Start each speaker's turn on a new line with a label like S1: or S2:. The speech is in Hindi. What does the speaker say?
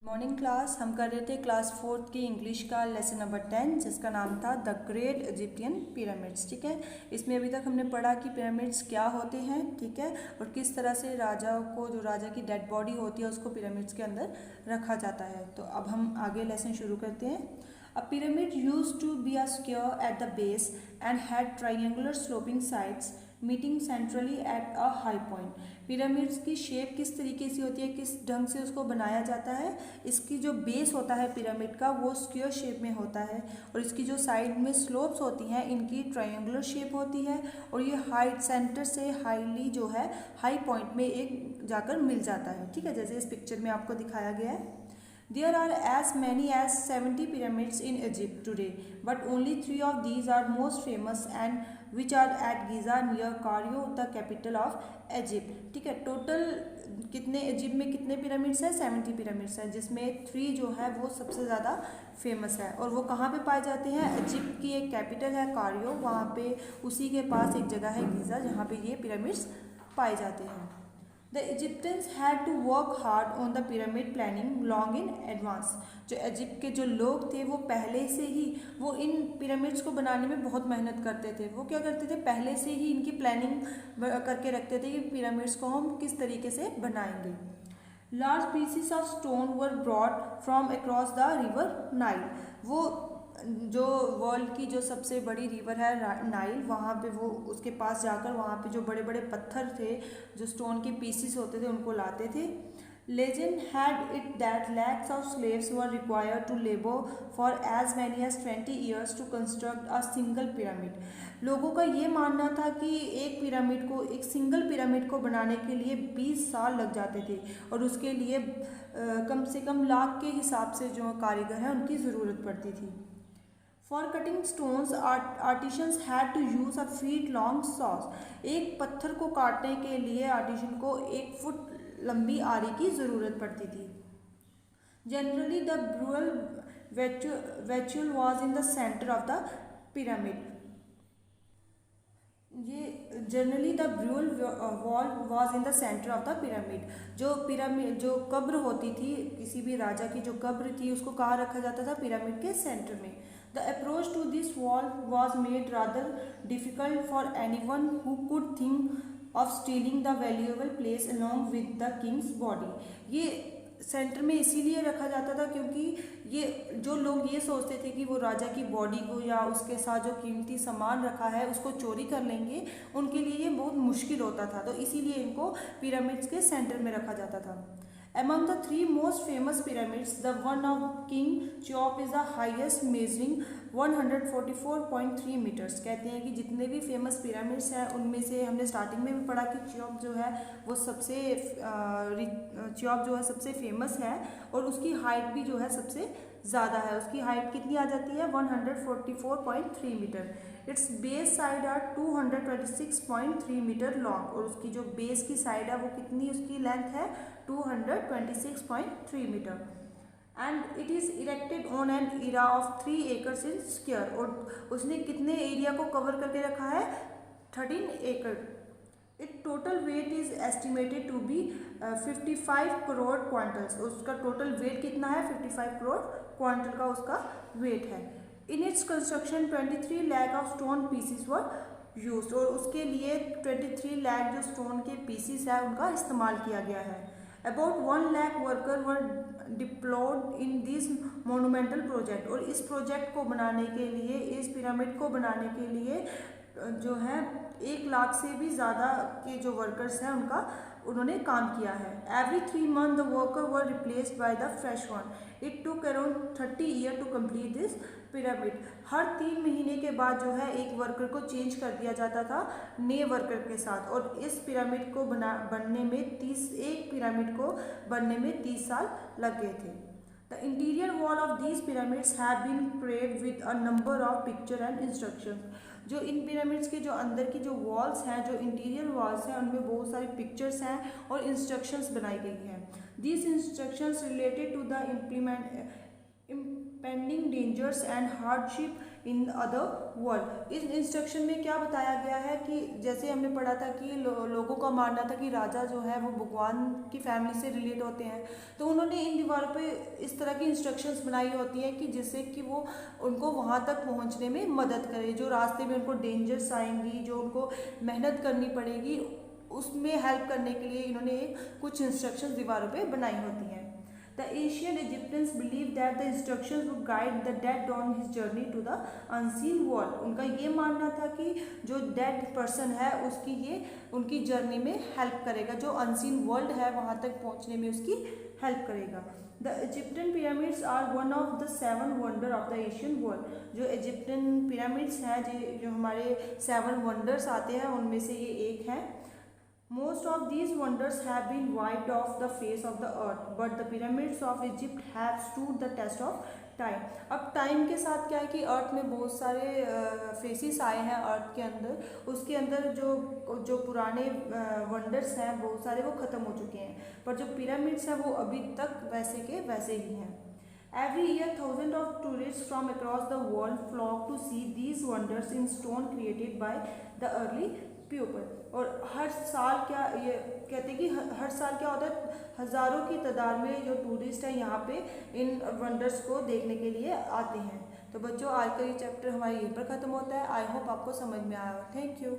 S1: मॉर्निंग क्लास हम कर रहे थे क्लास 4th की इंग्लिश का लेसन नंबर 10 जिसका नाम था द ग्रेट इजिप्टियन पिरामिड्स। ठीक है, इसमें अभी तक हमने पढ़ा कि पिरामिड्स क्या होते हैं, ठीक है, और किस तरह से राजा को, जो राजा की डेड बॉडी होती है, उसको पिरामिड्स के अंदर रखा जाता है। तो अब हम आगे लेसन शुरू करते हैं। A pyramid used to be a square at the base and had triangular sloping sides meeting centrally at a high point. Pyramids की शेप किस तरीके से होती है, किस ढंग से उसको बनाया जाता है। इसकी जो बेस होता है पिरामिड का वो स्क्वायर शेप में होता है और इसकी जो साइड में स्लोप्स होती हैं इनकी ट्रायंगुलर शेप होती है और ये हाइट सेंटर से हाईली जो है हाई पॉइंट में एक जाकर मिल जाता है। ठीक है, जैसे इस पिक्चर में आपको दिखाया गया है। There are as many as 70 pyramids in Egypt today, but only 3 of these are most famous and which are at Giza near Cairo, the capital of Egypt. ठीक है, टोटल कितने इजिप्ट में कितने पिरामिड्स हैं? 70 पिरामिड्स हैं, जिसमें 3 जो है वो सबसे ज़्यादा फेमस है। और वो कहाँ पे पाए जाते हैं? इजिप्ट की एक कैपिटल है कारियो, वहाँ पे उसी के पास एक जगह है गीज़ा जहाँ पे ये पिरामिड्स पाए जाते हैं। The Egyptians had to work hard on the pyramid planning long in advance. जो इजिप्ट के जो लोग थे वो पहले से ही वो इन पिरामिड्स को बनाने में बहुत मेहनत करते थे। वो क्या करते थे, पहले से ही इनकी प्लानिंग करके रखते थे कि पिरामिड्स को हम किस तरीके से बनाएंगे। Large pieces of stone were brought from across the river Nile. वो जो वर्ल्ड की जो सबसे बड़ी रिवर है नाइल, वहाँ पे वो उसके पास जाकर वहाँ पे जो बड़े बड़े पत्थर थे, जो स्टोन के पीसीस होते थे, उनको लाते थे। Legend had it that lakhs of slaves were required to labor for as many as 20 years to construct a single pyramid. लोगों का ये मानना था कि एक पिरामिड को, एक सिंगल पिरामिड को बनाने के लिए 20 साल लग जाते थे और उसके लिए कम से कम लाख के हिसाब से जो कारीगर हैं उनकी ज़रूरत पड़ती थी। For cutting stones, artisans had to use a feet long saws. एक पत्थर को काटने के लिए आर्टिशन को 1 फुट लंबी आरी की ज़रूरत पड़ती थी। Generally, the brutal vacuole was in the center of the pyramid. ये generally the burial wall was in the centre of the pyramid. जो पिरामिड, जो कब्र होती थी, किसी भी राजा की जो कब्र थी उसको कहाँ रखा जाता था? पिरामिड के सेंटर में। The approach to this wall was made rather difficult for anyone who could think of stealing the valuable place along with the king's body. ये सेंटर में इसीलिए रखा जाता था क्योंकि ये जो लोग ये सोचते थे कि वो राजा की बॉडी को या उसके साथ जो कीमती सामान रखा है उसको चोरी कर लेंगे, उनके लिए ये बहुत मुश्किल होता था, तो इसीलिए इनको पिरामिड्स के सेंटर में रखा जाता था। Among the 3 most famous pyramids, the one of King Cheops is the highest, measuring 144.3 meters. कहते हैं कि जितने भी फेमस पिरामिड्स हैं उनमें से हमने स्टार्टिंग में भी पढ़ा कि चियोप जो है वो चियोप जो है सबसे फेमस है और उसकी हाइट भी जो है सबसे ज़्यादा है। उसकी हाइट कितनी आ जाती है? 144.3 metre. Its base side are 226.3 metre long और उसकी जो बेस की साइड है वो कितनी उसकी लेंथ है? 226.3 metre. And it is erected on an area of 3 acres in square. और उसने कितने एरिया को कवर करके रखा है? 13 एकड़। It total weight is estimated to be 55 crore quintals. उसका टोटल वेट कितना है? 55 करोड़ क्वांटल का उसका वेट है। In its construction 23 lakh of stone pieces were used. और उसके लिए 23 लाख जो स्टोन के पीसीस है उनका इस्तेमाल किया गया है। About 1 lakh worker were deployed in this monumental project. और इस प्रोजेक्ट को बनाने के लिए, इस पिरामिड को बनाने के लिए जो है 1 लाख से भी ज़्यादा के जो वर्कर्स हैं उन्होंने काम किया है। Every 3 months the worker were replaced by the fresh one. It took around 30 year to complete this pyramid. हर 3 महीने के बाद जो है एक वर्कर को चेंज कर दिया जाता था नए वर्कर के साथ। और इस पिरामिड को बनने में एक पिरामिड को बनने में 30 साल लग गए थे। The interior wall of these pyramids have been paved with a number of picture and instructions. जो इन पिरामिड्स के जो अंदर की जो वॉल्स हैं, जो इंटीरियर वॉल्स हैं, उनमें बहुत सारी पिक्चर्स हैं और इंस्ट्रक्शंस बनाई गई हैं। These instructions related to the impending dangers and hardship in other world. इस इंस्ट्रक्शन में क्या बताया गया है कि जैसे हमने पढ़ा था कि लोगों का मानना था कि राजा जो है वो भगवान की फैमिली से रिलेट होते हैं, तो उन्होंने इन दीवारों पे इस तरह की इंस्ट्रक्शंस बनाई होती हैं कि जिससे कि वो उनको वहाँ तक पहुँचने में मदद करे, जो रास्ते में उनको डेंजर्स आएंगी, जो उनको मेहनत करनी पड़ेगी, उसमें हेल्प करने के लिए इन्होंने कुछ इंस्ट्रक्शंस दीवारों पे बनाई होती हैं। The ancient Egyptians believed that the instructions would guide the dead on his journey to the unseen world। उनका ये मानना था कि जो डेड पर्सन है उसकी ये उनकी जर्नी में हेल्प करेगा, जो अनसीन वर्ल्ड है वहाँ तक पहुँचने में उसकी हेल्प करेगा। The Egyptian pyramids are one of the 7 wonder of the Asian world. जो इजिप्टियन पिरामिड्स हैं जो हमारे 7 वंडर्स आते हैं उनमें से ये एक है। Most of these wonders have been wiped off the face of the earth, but the pyramids of Egypt have stood the test of time। अब टाइम के साथ क्या है कि अर्थ में बहुत सारे फेसिस आए हैं अर्थ के अंदर, उसके अंदर जो पुराने वंडर्स हैं बहुत सारे वो ख़त्म हो चुके हैं, पर जो पिरामिड्स हैं वो अभी तक वैसे के वैसे ही हैं। Every year, thousands of tourists from across the world flock to see these wonders in stone created by the early people। और हर साल क्या ये कहते हैं कि हर साल क्या होता है, हज़ारों की तादाद में जो टूरिस्ट हैं यहाँ पे इन वंडर्स को देखने के लिए आते हैं। तो बच्चों आज का ये चैप्टर हमारे यहीं पर ख़त्म होता है। आई होप आपको समझ में आया हो। Thank you.